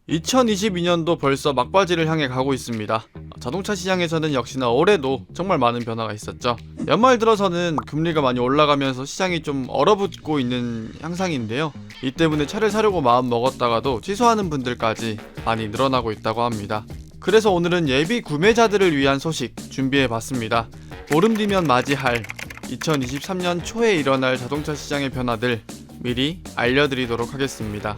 2022년도 벌써 막바지를 향해 가고 있습니다. 자동차 시장에서는 역시나 올해도 정말 많은 변화가 있었죠. 연말 들어서는 금리가 많이 올라가면서 시장이 좀 얼어붙고 있는 향상인데요. 이 때문에 차를 사려고 마음 먹었다가도 취소하는 분들까지 많이 늘어나고 있다고 합니다. 그래서 오늘은 예비 구매자들을 위한 소식 준비해봤습니다. 보름 뒤면 맞이할 2023년 초에 일어날 자동차 시장의 변화들 미리 알려드리도록 하겠습니다.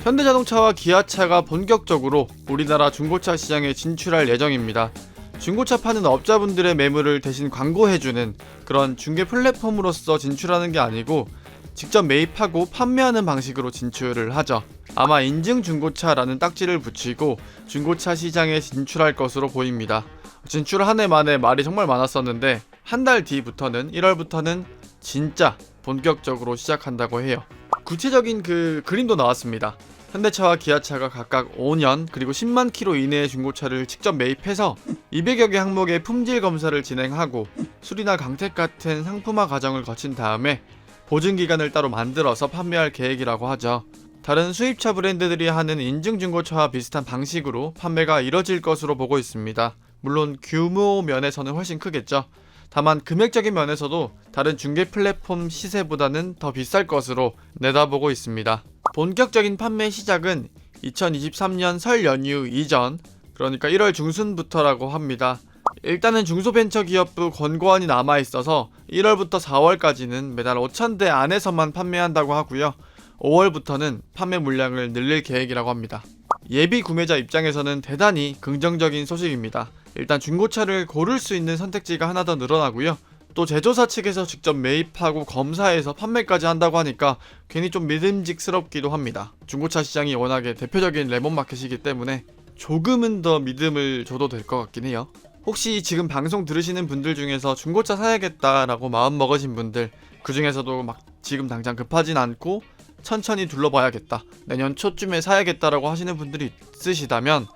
현대자동차와 기아차가 본격적으로 우리나라 중고차 시장에 진출할 예정입니다. 중고차 파는 업자분들의 매물을 대신 광고해주는 그런 중개 플랫폼으로서 진출하는 게 아니고 직접 매입하고 판매하는 방식으로 진출을 하죠. 아마 인증 중고차라는 딱지를 붙이고 중고차 시장에 진출할 것으로 보입니다. 진출 한 해 만에 말이 정말 많았었는데 한 달 뒤부터는 1월부터는 진짜 본격적으로 시작한다고 해요. 구체적인 그 그림도 나왔습니다. 현대차와 기아차가 각각 5년 그리고 10만 킬로 이내의 중고차를 직접 매입해서 200여 개 항목의 품질 검사를 진행하고 수리나 강택 같은 상품화 과정을 거친 다음에 보증기간을 따로 만들어서 판매할 계획이라고 하죠. 다른 수입차 브랜드들이 하는 인증 중고차와 비슷한 방식으로 판매가 이뤄질 것으로 보고 있습니다. 물론 규모 면에서는 훨씬 크겠죠. 다만 금액적인 면에서도 다른 중개 플랫폼 시세보다는 더 비쌀 것으로 내다보고 있습니다. 본격적인 판매 시작은 2023년 설 연휴 이전, 그러니까 1월 중순부터라고 합니다. 일단은 중소벤처기업부 권고안이 남아있어서 1월부터 4월까지는 매달 5,000대 안에서만 판매한다고 하고요. 5월부터는 판매 물량을 늘릴 계획이라고 합니다. 예비 구매자 입장에서는 대단히 긍정적인 소식입니다. 일단 중고차를 고를 수 있는 선택지가 하나 더 늘어나고요. 또 제조사 측에서 직접 매입하고 검사해서 판매까지 한다고 하니까 괜히 좀 믿음직스럽기도 합니다. 중고차 시장이 워낙에 대표적인 레몬마켓이기 때문에 조금은 더 믿음을 줘도 될 것 같긴 해요. 혹시 지금 방송 들으시는 분들 중에서 중고차 사야겠다라고 마음먹으신 분들, 그 중에서도 막 지금 당장 급하진 않고 천천히 둘러봐야겠다, 내년 초쯤에 사야겠다라고 하시는 분들이 있으시다면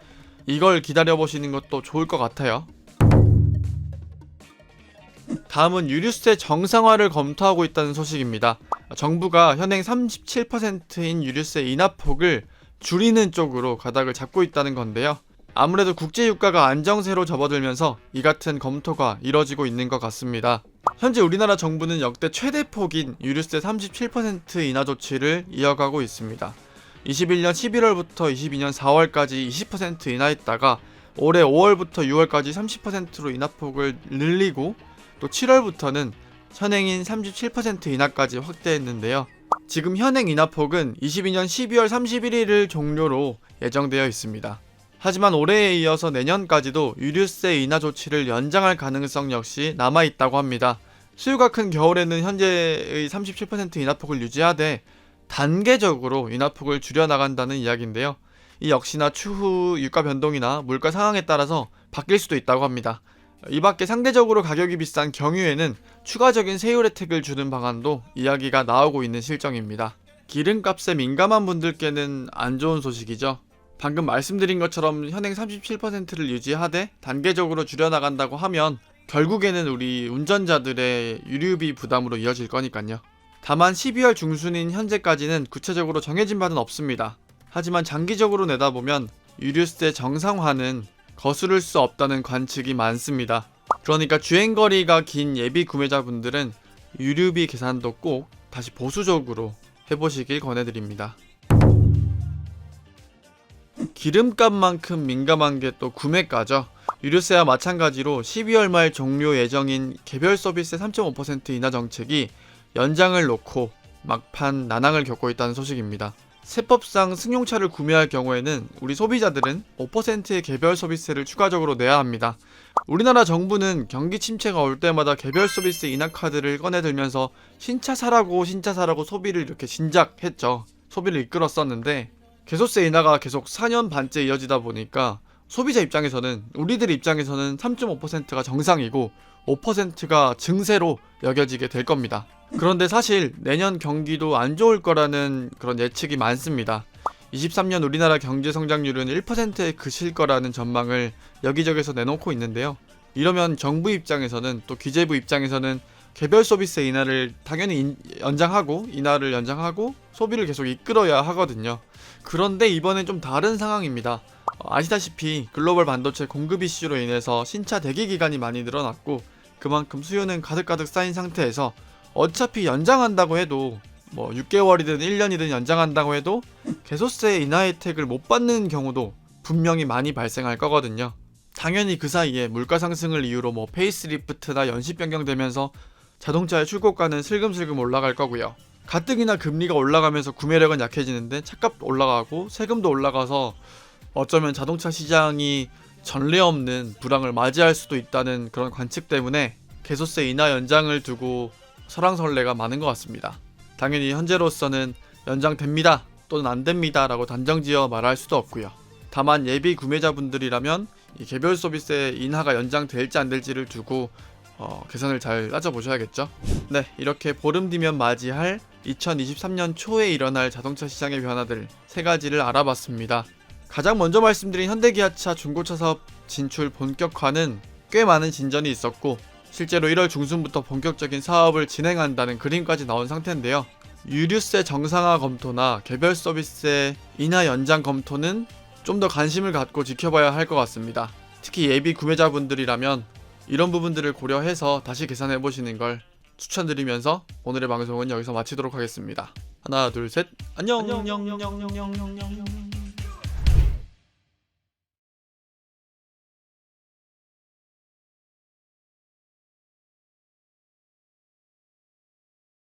이걸 기다려보시는 것도 좋을 것 같아요. 다음은 유류세 정상화를 검토하고 있다는 소식입니다. 정부가 현행 37%인 유류세 인하폭을 줄이는 쪽으로 가닥을 잡고 있다는 건데요. 아무래도 국제유가가 안정세로 접어들면서 이 같은 검토가 이뤄지고 있는 것 같습니다. 현재 우리나라 정부는 역대 최대폭인 유류세 37% 인하 조치를 이어가고 있습니다. 21년 11월부터 22년 4월까지 20% 인하했다가 올해 5월부터 6월까지 30%로 인하폭을 늘리고 또 7월부터는 현행인 37% 인하까지 확대했는데요. 지금 현행 인하폭은 22년 12월 31일을 종료로 예정되어 있습니다. 하지만 올해에 이어서 내년까지도 유류세 인하 조치를 연장할 가능성 역시 남아있다고 합니다. 수요가 큰 겨울에는 현재의 37% 인하폭을 유지하되 단계적으로 인하폭을 줄여나간다는 이야기인데요. 이 역시나 추후 유가 변동이나 물가 상황에 따라서 바뀔 수도 있다고 합니다. 이 밖에 상대적으로 가격이 비싼 경유에는 추가적인 세율 혜택을 주는 방안도 이야기가 나오고 있는 실정입니다. 기름값에 민감한 분들께는 안 좋은 소식이죠. 방금 말씀드린 것처럼 현행 37%를 유지하되 단계적으로 줄여나간다고 하면 결국에는 우리 운전자들의 유류비 부담으로 이어질 거니까요. 다만 12월 중순인 현재까지는 구체적으로 정해진 바는 없습니다. 하지만 장기적으로 내다보면 유류세 정상화는 거스를 수 없다는 관측이 많습니다. 그러니까 주행거리가 긴 예비 구매자분들은 유류비 계산도 꼭 다시 보수적으로 해보시길 권해드립니다. 기름값만큼 민감한 게 또 구매가죠. 유류세와 마찬가지로 12월 말 종료 예정인 개별 서비스의 3.5% 인하 정책이 연장을 놓고 막판 난항을 겪고 있다는 소식입니다. 세법상 승용차를 구매할 경우에는 우리 소비자들은 5%의 개별 서비스를 추가적으로 내야 합니다. 우리나라 정부는 경기 침체가 올 때마다 개별 서비스 인하 카드를 꺼내들면서 신차 사라고 소비를 이렇게 진작했죠. 소비를 이끌었었는데 개소세 인하가 계속 4년 반째 이어지다 보니까 소비자 입장에서는, 우리들 입장에서는 3.5%가 정상이고 5%가 증세로 여겨지게 될 겁니다. 그런데 사실 내년 경기도 안 좋을 거라는 그런 예측이 많습니다. 23년 우리나라 경제 성장률은 1%에 그칠 거라는 전망을 여기저기서 내놓고 있는데요. 이러면 정부 입장에서는, 또 기재부 입장에서는 개별 서비스 인하를 당연히 인하를 연장하고 소비를 계속 이끌어야 하거든요. 그런데 이번엔 좀 다른 상황입니다. 아시다시피 글로벌 반도체 공급 이슈로 인해서 신차 대기 기간이 많이 늘어났고 그만큼 수요는 가득가득 쌓인 상태에서 어차피 연장한다고 해도 6개월이든 1년이든 연장한다고 해도 개소세 인하 혜택을 못 받는 경우도 분명히 많이 발생할 거거든요. 당연히 그 사이에 물가 상승을 이유로 페이스리프트나 연식 변경되면서 자동차의 출고가는 슬금슬금 올라갈 거고요. 가뜩이나 금리가 올라가면서 구매력은 약해지는데 차값 올라가고 세금도 올라가서 어쩌면 자동차 시장이 전례 없는 불황을 맞이할 수도 있다는 그런 관측 때문에 개소세 인하 연장을 두고 설왕설래가 많은 것 같습니다. 당연히 현재로서는 연장됩니다 또는 안됩니다 라고 단정지어 말할 수도 없고요. 다만 예비 구매자분들이라면 이 개별 소비세 인하가 연장될지 안될지를 두고 계산을 잘 따져보셔야겠죠. 네, 이렇게 보름 뒤면 맞이할 2023년 초에 일어날 자동차 시장의 변화들 3가지를 알아봤습니다. 가장 먼저 말씀드린 현대기아차 중고차 사업 진출 본격화는 꽤 많은 진전이 있었고 실제로 1월 중순부터 본격적인 사업을 진행한다는 그림까지 나온 상태인데요. 유류세 정상화 검토나 개별 서비스의 인하 연장 검토는 좀 더 관심을 갖고 지켜봐야 할 것 같습니다. 특히 예비 구매자분들이라면 이런 부분들을 고려해서 다시 계산해보시는 걸 추천드리면서 오늘의 방송은 여기서 마치도록 하겠습니다. 하나 둘 셋 안녕.